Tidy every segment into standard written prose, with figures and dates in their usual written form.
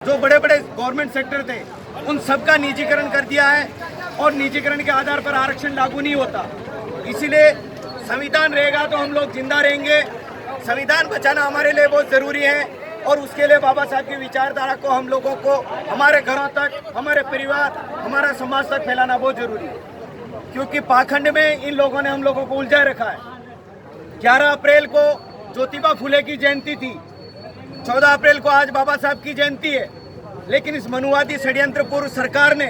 जो बड़े बड़े गवर्नमेंट सेक्टर थे उन सबका निजीकरण कर दिया है और निजीकरण के आधार पर आरक्षण लागू नहीं होता। इसीलिए संविधान रहेगा तो हम लोग जिंदा रहेंगे। संविधान बचाना हमारे लिए बहुत ज़रूरी है और उसके लिए बाबा साहब की विचारधारा को हम लोगों को हमारे घरों तक, हमारे परिवार, हमारा समाज तक फैलाना बहुत ज़रूरी है, क्योंकि पाखंड में इन लोगों ने हम लोगों को उलझा रखा है। 11 अप्रैल को ज्योतिबा फुले की जयंती थी, 14 अप्रैल को आज बाबा साहब की जयंती है, लेकिन इस मनुवादी षड्यंत्रपूर्ण सरकार ने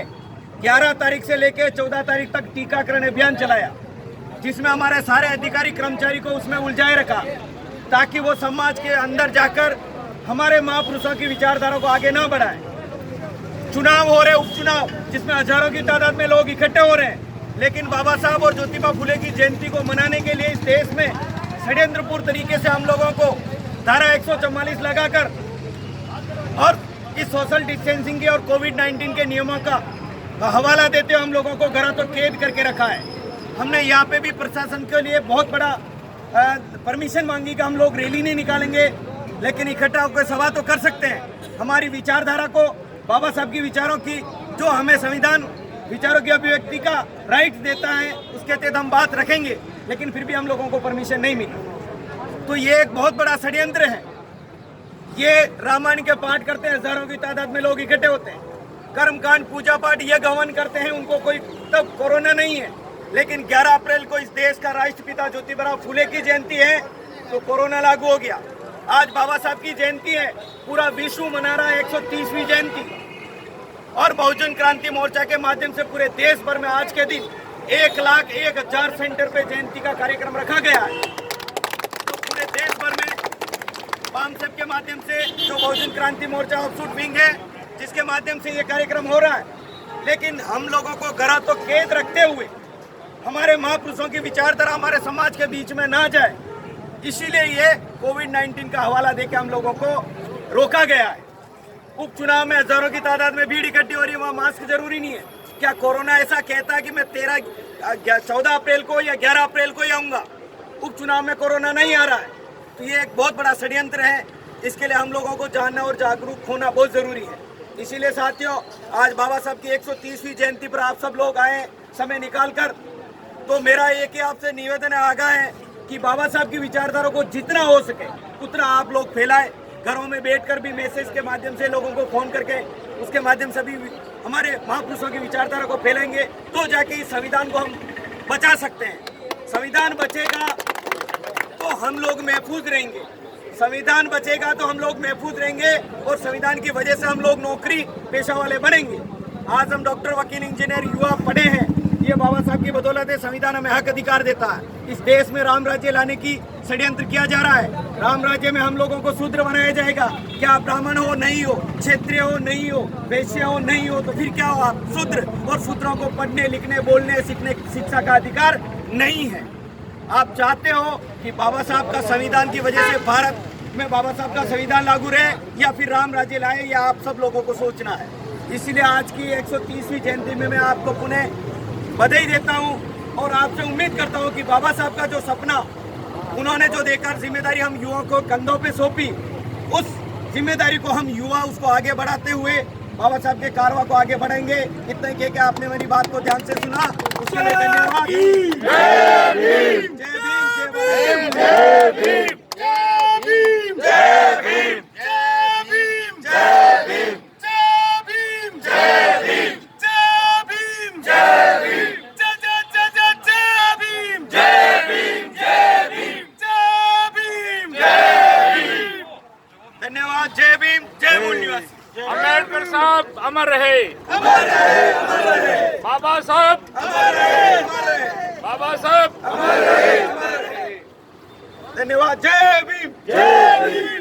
11 तारीख से लेकर 14 तारीख तक टीकाकरण अभियान चलाया, जिसमें हमारे सारे अधिकारी कर्मचारी को उसमें उलझाए रखा ताकि वो समाज के अंदर जाकर हमारे महापुरुषों की विचारधारा को आगे न बढ़ाए। चुनाव हो रहे, उपचुनाव, जिसमें हजारों की तादाद में लोग इकट्ठे हो रहे हैं, लेकिन बाबा साहब और ज्योतिबा फुले की जयंती को मनाने के लिए इस देश में षड्यंत्रपूर्ण तरीके से हम लोगों को धारा 144 लगाकर और इस सोशल डिस्टेंसिंग के और कोविड-19 के नियमों का हवाला देते हुए हम लोगों को घरों तो कैद करके रखा है। हमने यहाँ पे भी प्रशासन के लिए बहुत बड़ा परमिशन मांगी कि हम लोग रैली नहीं निकालेंगे, लेकिन इकट्ठा होकर सभा तो कर सकते हैं। हमारी विचारधारा को, बाबा साहब की विचारों की, जो हमें संविधान विचारों की अभिव्यक्ति का राइट देता है, उसके तहत हम बात रखेंगे, लेकिन फिर भी हम लोगों को परमिशन नहीं मिली। तो ये एक बहुत बड़ा षड्यंत्र है। ये रामायण के पाठ करते हैं, हजारों की तादाद में लोग इकट्ठे होते हैं, कर्मकांड, पूजा पाठ, ये गवन करते हैं, उनको कोई तब कोरोना नहीं है। लेकिन 11 अप्रैल को इस देश का राष्ट्रपिता ज्योतिबा फुले की जयंती है तो कोरोना लागू हो गया। आज बाबा साहब की जयंती है, पूरा विश्व मना रहा है 130वीं जयंती, और बहुजन क्रांति मोर्चा के माध्यम से पूरे देश भर में आज के दिन 1,01,000 सेंटर पे जयंती का कार्यक्रम रखा गया है। तो पूरे देश भर में बामसेप के माध्यम से, जो बहुजन क्रांति मोर्चा ऑफशूट विंग है, जिसके माध्यम से ये कार्यक्रम हो रहा है, लेकिन हम लोगों को घरा तो कैद रखते हुए हमारे महापुरुषों की विचारधारा हमारे समाज के बीच में ना जाए, इसीलिए ये कोविड-19 का हवाला देके हम लोगों को रोका गया है। उपचुनाव में हजारों की तादाद में भीड़ इकट्ठी हो रही है, वहाँ मास्क जरूरी नहीं है। क्या कोरोना ऐसा कहता है कि मैं 14 अप्रैल को या 11 अप्रैल को ही आऊँगा? उपचुनाव में कोरोना नहीं आ रहा है। तो ये एक बहुत बड़ा षड्यंत्र है। इसके लिए हम लोगों को जानना और जागरूक होना बहुत ज़रूरी है। इसीलिए साथियों, आज बाबा साहब की 130वीं जयंती पर आप सब लोग आए समय निकाल कर, तो मेरा एक ही आपसे निवेदन आगाह है कि बाबा साहब की विचारधारा को जितना हो सके उतना आप लोग फैलाएं। घरों में बैठकर भी मैसेज के माध्यम से लोगों को फोन करके उसके माध्यम से भी हमारे महापुरुषों की विचारधारा को फैलाएंगे, तो जाके इस संविधान को हम बचा सकते हैं। संविधान बचेगा तो हम लोग महफूज रहेंगे, संविधान बचेगा तो हम लोग महफूज रहेंगे, और संविधान की वजह से हम लोग नौकरी पेशा वाले बनेंगे। आज हम डॉक्टर, वकील, इंजीनियर, युवा पढ़े हैं, ये बाबा साहब की बदौलत है। संविधान हमें हक अधिकार देता है। इस देश में राम राज्य लाने की षड्यंत्र किया जा रहा है। राम राज्य में हम लोगों को शूद्र बनाया जाएगा। क्या आप ब्राह्मण हो नहीं हो, क्षत्रिय हो नहीं हो, वैश्य हो नहीं हो, तो फिर क्या हो? आप शूद्र, और शूद्रों को पढ़ने, लिखने, बोलने, सीखने की शिक्षा का अधिकार नहीं है। आप चाहते हो कि बाबा साहब का संविधान की वजह से भारत में बाबा साहब का संविधान लागू रहे, या फिर राम राज्य लाए, या आप सब लोगों को सोचना है। इसीलिए आज की 130वीं जयंती में मैं आपको पुनः बधाई देता हूं और आपसे उम्मीद करता हूं कि बाबा साहब का जो सपना उन्होंने जो देकर जिम्मेदारी हम युवाओं को कंधों पे सौंपी, उस जिम्मेदारी को हम युवा उसको आगे बढ़ाते हुए बाबा साहब के कारवा को आगे बढ़ाएंगे। इतना कह के आपने मेरी बात को ध्यान से सुना, उसके लिए धन्यवाद। जय भीम, जय भीम, जय भीम, जय भीम, जय भीम, जय भीम, जय भीम, जय भीम, जय भीम, जय भीम, जय भीम, धन्यवाद। जय भीम, जय मूल निवासी। अम्बेडकर साहब अमर रहे, अमर रहे, अमर रहे। बाबा साहब अमर रहे, अमर रहे। बाबा साहब अमर रहे, अमर रहे। धन्यवाद। जय भीम, जय भीम।